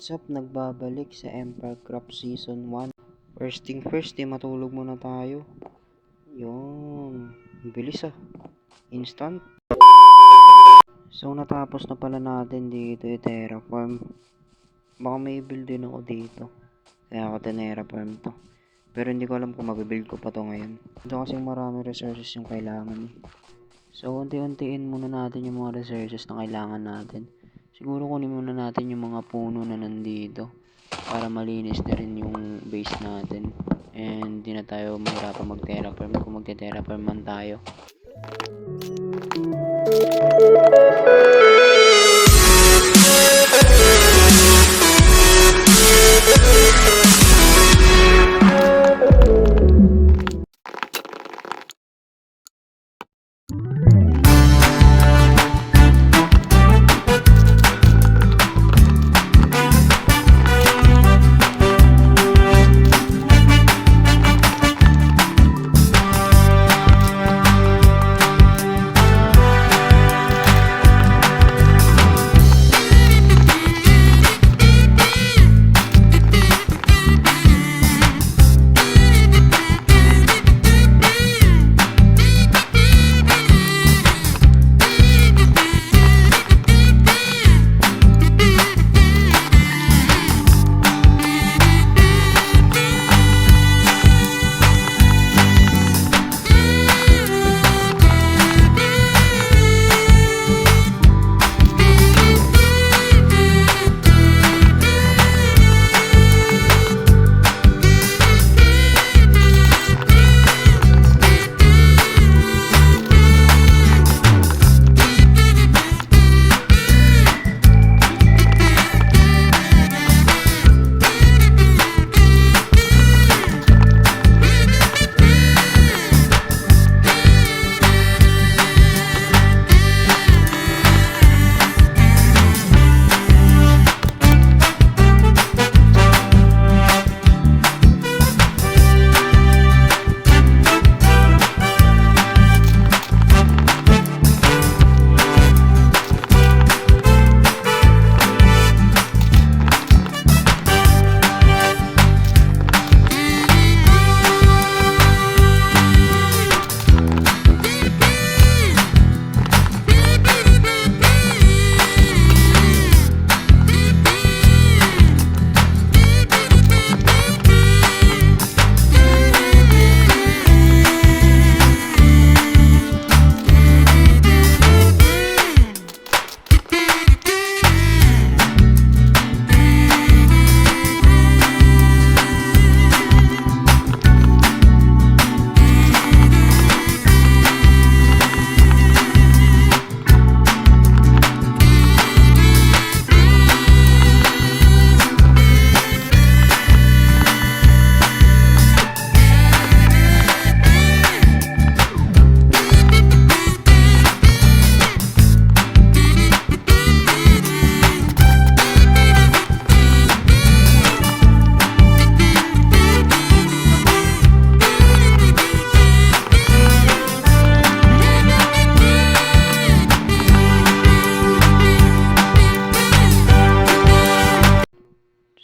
What's up? Nagbabalik sa Empire Craft Season 1. First thing first, matulog muna tayo. Yung bilis instant. So natapos na pala natin dito i-terraform. Baka may build din ako dito, kaya ako tineraform to. Pero hindi ko alam kung mabibuild ko pa to ngayon. Ito kasi marami resources yung kailangan. So unti-untiin muna natin yung mga resources na kailangan natin. Siguro kunin muna natin yung mga puno na nandito para malinis na rin yung base natin. And hindi na tayo mahirapan mag-terraform kung magte-terraform man tayo.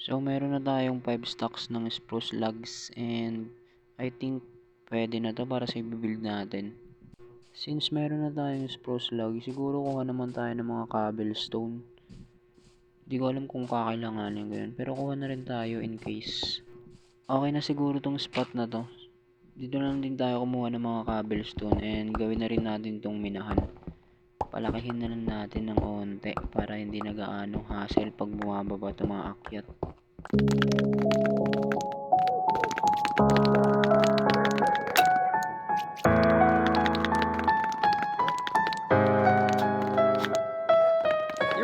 So meron na tayong 5 stacks ng spruce logs and I think pwede na to para sa i-build natin. Since meron na tayong spruce log, siguro kuha naman tayo ng mga cobblestone. Di ko alam kung kakailanganin ko yun, pero kuha na rin tayo in case. Okay na siguro tong spot na to. Dito lang din tayo kumuha ng mga cobblestone and gawin na rin natin tong minahan. Palakihin na lang natin ng onte para hindi na gaano hassle pag bumababa itong mga akyat. You're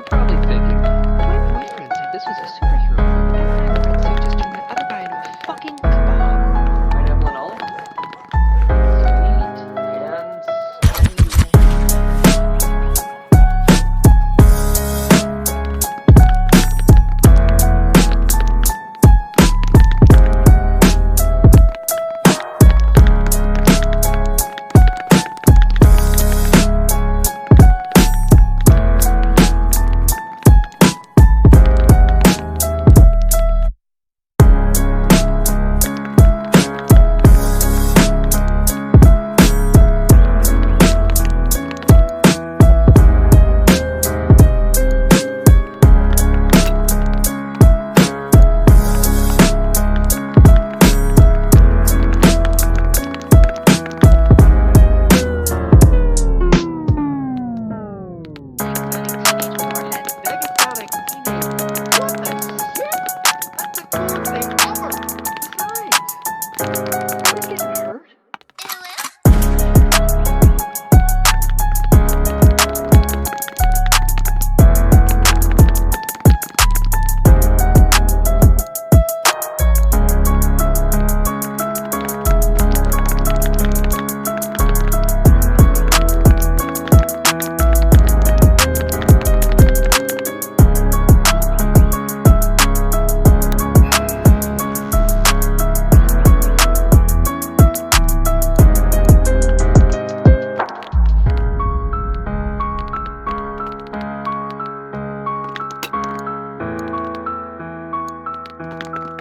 probably thinking, my boyfriend said this was a superhero movie, and the red suit just turned that other guy into a fucking kebab. Pineapple and olive? Sweet and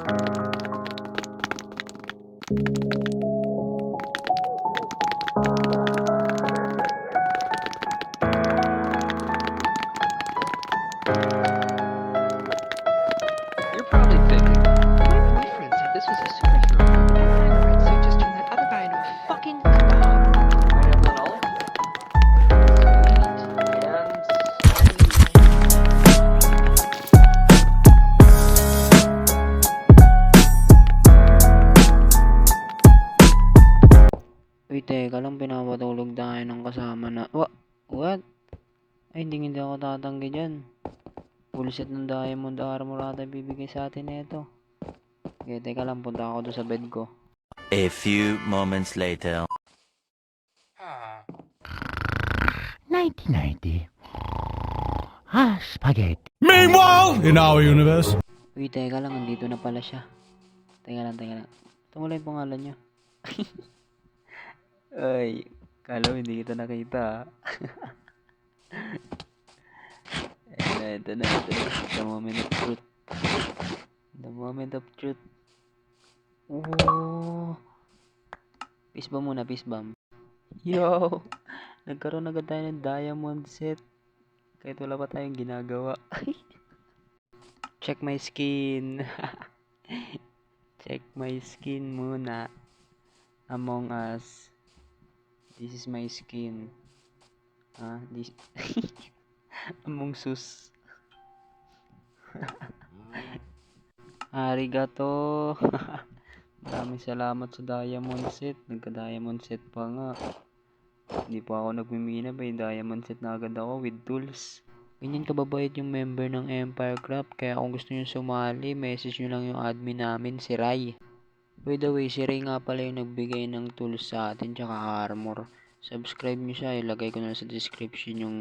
You're probably thinking, my boyfriend said this was a superhero movie, and I have the right suit just turned that other guy into a fucking kebab. Right, Evelyn Olive? Uy, teka lang, pinapatulog tayo ng kasama na... What? Ay, hindi ako tatanggi dyan. Full set ng diamond armor ata bibigay sa atin nito. Okay, teka lang, punta ako doon sa bed ko. A few moments later. 1990. Spaghetti. Meanwhile, in our universe. Uy, teka lang, andito na pala siya. Teka lang. Tumula yung pangalan niya. Ay, kala mo hindi kita nakita. Ito na. The moment of truth. The moment of truth. Oh. Peace bomb muna, peace bomb. Yo! Nagkaroon agad tayo ng diamond set. Kahit wala pa tayong ginagawa. Check my skin. Check my skin muna. Among Us. This is my skin. This Among Sus. Arigato. Maraming salamat sa diamond set. Nagka-diamond set pa nga. Hindi pa ako nagmimina, may diamond set na agad ako with tools. Ganyan kababait yung member ng Empire Craft. Kaya kung gusto nyo sumali, message nyo lang yung admin namin, si Rai. By the way, si Ray nga pala yung nagbigay ng tools sa atin tsaka armor. Subscribe nyo siya, ilagay ko na sa description yung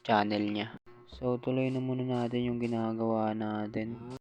channel niya. So, tuloy na muna natin yung ginagawa natin.